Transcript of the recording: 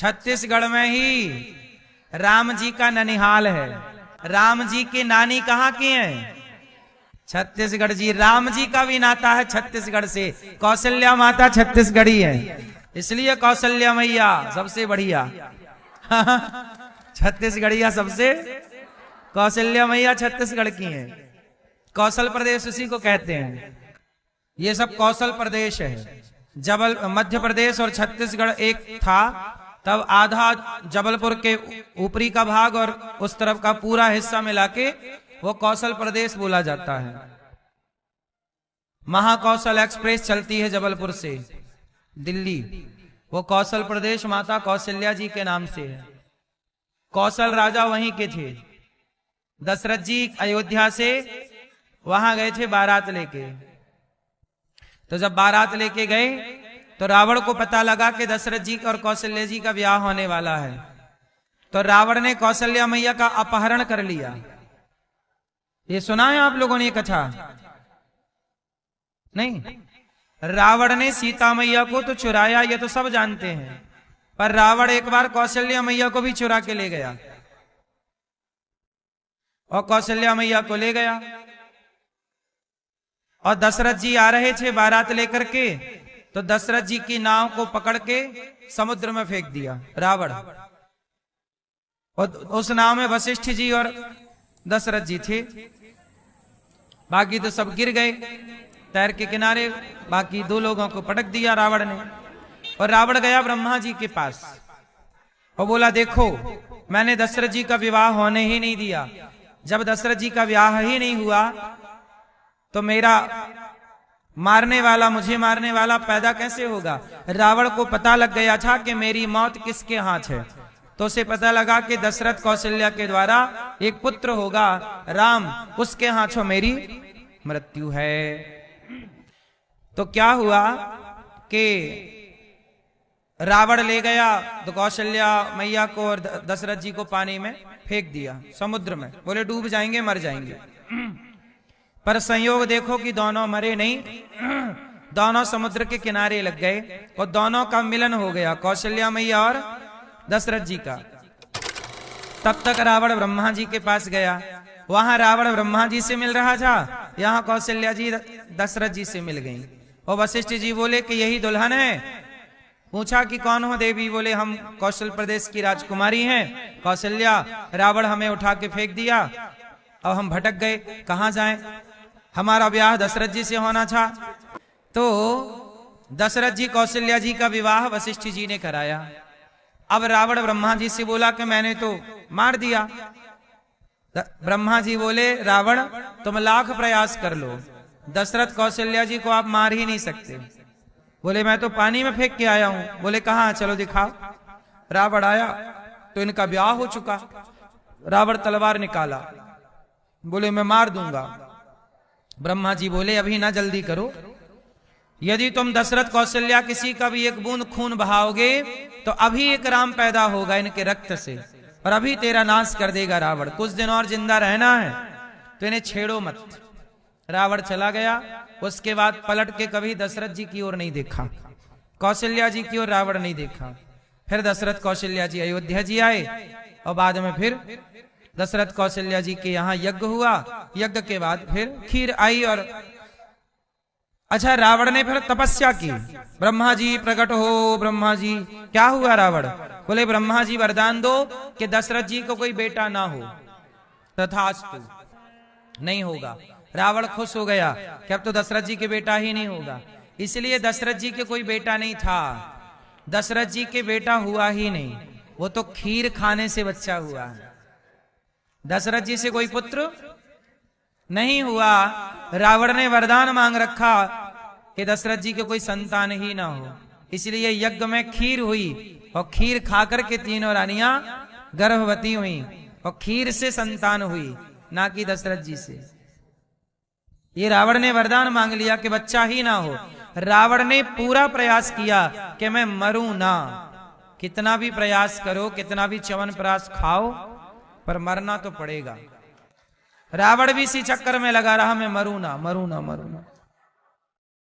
छत्तीसगढ़ में ही राम जी का ननिहाल है। राम जी की नानी कहाँ की है? छत्तीसगढ़ जी। राम जी का भी नाता है छत्तीसगढ़ से। कौशल्या माता छत्तीसगढ़ी है, इसलिए कौशल्या मैया सबसे बढ़िया। छत्तीसगढ़िया सबसे, कौशल्या मैया छत्तीसगढ़ की है। कौशल प्रदेश उसी को कहते हैं। ये सब कौशल प्रदेश है। मध्य प्रदेश और छत्तीसगढ़ एक था, तब आधा जबलपुर के ऊपरी का भाग और उस तरफ का पूरा हिस्सा मिला के वो कौशल प्रदेश बोला जाता है। महाकौशल एक्सप्रेस चलती है जबलपुर से दिल्ली, वो कौशल प्रदेश माता कौशल्या जी के नाम से है। कौशल राजा वहीं के थे। दशरथ जी अयोध्या से वहां गए थे बारात लेके। तो जब बारात लेके गए तो रावण को पता लगा कि दशरथ जी और कौशल्या जी का ब्याह होने वाला है। तो रावण ने कौशल्या मैया का अपहरण कर लिया। ये सुना है आप लोगों ने ये कथा? नहीं। रावण ने सीता मैया को तो चुराया, ये तो सब जानते हैं, पर रावण एक बार कौशल्या मैया को भी चुरा के ले गया। और कौशल्या मैया को ले गया और दशरथ जी आ रहे थे बारात लेकर के, तो दशरथ जी की नाव को पकड़ के समुद्र में फेंक दिया रावण। और उस नाव में वशिष्ठ जी और दशरथ जी थे, बाकी तो सब गिर गए तैर के किनारे। बाकी दो लोगों को पटक दिया रावण ने। और रावण गया ब्रह्मा जी के पास और बोला, देखो मैंने दशरथ जी का विवाह होने ही नहीं दिया। जब दशरथ जी का विवाह ही नहीं हुआ तो मेरा मारने वाला, मुझे मारने वाला पैदा कैसे होगा? रावण को पता लग गया था कि मेरी मौत किसके हाथ है। तो उसे पता लगा कि दशरथ कौशल्या के द्वारा एक पुत्र होगा राम, उसके हाथों मेरी मृत्यु है। तो क्या हुआ कि रावण ले गया तो कौशल्या मैया को और दशरथ जी को पानी में फेंक दिया समुद्र में। बोले डूब जाएंगे, मर जाएंगे। पर संयोग देखो कि दोनों मरे नहीं, दोनों समुद्र के किनारे लग गए और दोनों का मिलन हो गया, कौशल्या मैया और दशरथ जी का। तब तक रावण ब्रह्मा जी के पास गया। वहां रावण ब्रह्मा जी से मिल रहा था, यहाँ कौशल्या जी दशरथ जी से मिल गई। और वशिष्ठ जी बोले कि यही दुल्हन है। पूछा कि कौन हो देवी? बोले हम कौशल प्रदेश की राजकुमारी हैं कौशल्या। रावण हमें उठा के फेंक दिया और हम भटक गए, कहां जाएं? हमारा ब्याह दशरथ जी से होना था। तो दशरथ जी कौशल्या जी का विवाह वशिष्ठ जी ने कराया। अब रावण ब्रह्मा जी से बोला कि मैंने तो मार दिया। ब्रह्मा जी बोले, रावण तुम लाख प्रयास कर लो, दशरथ कौशल्या जी को आप मार ही नहीं सकते। बोले मैं तो पानी में फेंक के आया हूं। बोले कहां, चलो दिखाओ। रावण आया तो इनका ब्याह हो चुका। रावण तलवार निकाला, बोले मैं मार दूंगा। ब्रह्मा जी बोले अभी ना जल्दी करो, यदि तुम दशरथ कौशल्या किसी का भी एक बूंद खून बहाओगे तो अभी एक राम पैदा होगा इनके रक्त से, और अभी तेरा नाश कर देगा रावण। कुछ दिन और जिंदा रहना है तो इन्हें छेड़ो मत। रावण चला गया। उसके बाद पलट के कभी दशरथ जी की ओर नहीं देखा, कौशल्या जी की ओर रावण नहीं देखा। फिर दशरथ कौशल्या जी अयोध्या जी आए और बाद में फिर दशरथ कौशल्या जी के यहाँ यज्ञ हुआ। यज्ञ के बाद फिर खीर आई। और अच्छा, रावण ने फिर तपस्या की। ब्रह्मा जी प्रकट हो, ब्रह्मा जी। क्या हुआ रावण? बोले ब्रह्मा जी वरदान दो कि दशरथ जी को कोई बेटा ना हो। तथास्तु। नहीं होगा। रावण खुश हो गया कि अब तो दशरथ जी के बेटा ही नहीं होगा। इसलिए दशरथ जी के कोई बेटा नहीं था। दशरथ जी के बेटा हुआ ही नहीं, वो तो खीर खाने से बच्चा हुआ। दशरथ जी से कोई पुत्र नहीं हुआ। रावण ने वरदान मांग रखा कि दशरथ जी के कोई संतान ही ना हो। इसलिए यज्ञ में खीर हुई और खीर खाकर के तीनों रानियां गर्भवती हुई और खीर से संतान हुई, ना कि दशरथ जी से। ये रावण ने वरदान मांग लिया कि बच्चा ही ना हो। रावण ने पूरा प्रयास किया कि मैं मरूं ना। कितना भी प्रयास करो, कितना भी च्यवनप्राश खाओ, पर मरना तो पड़ेगा। रावण भी इसी चक्कर में लगा रहा, मैं मरूं ना, मरूं ना, मरूं ना।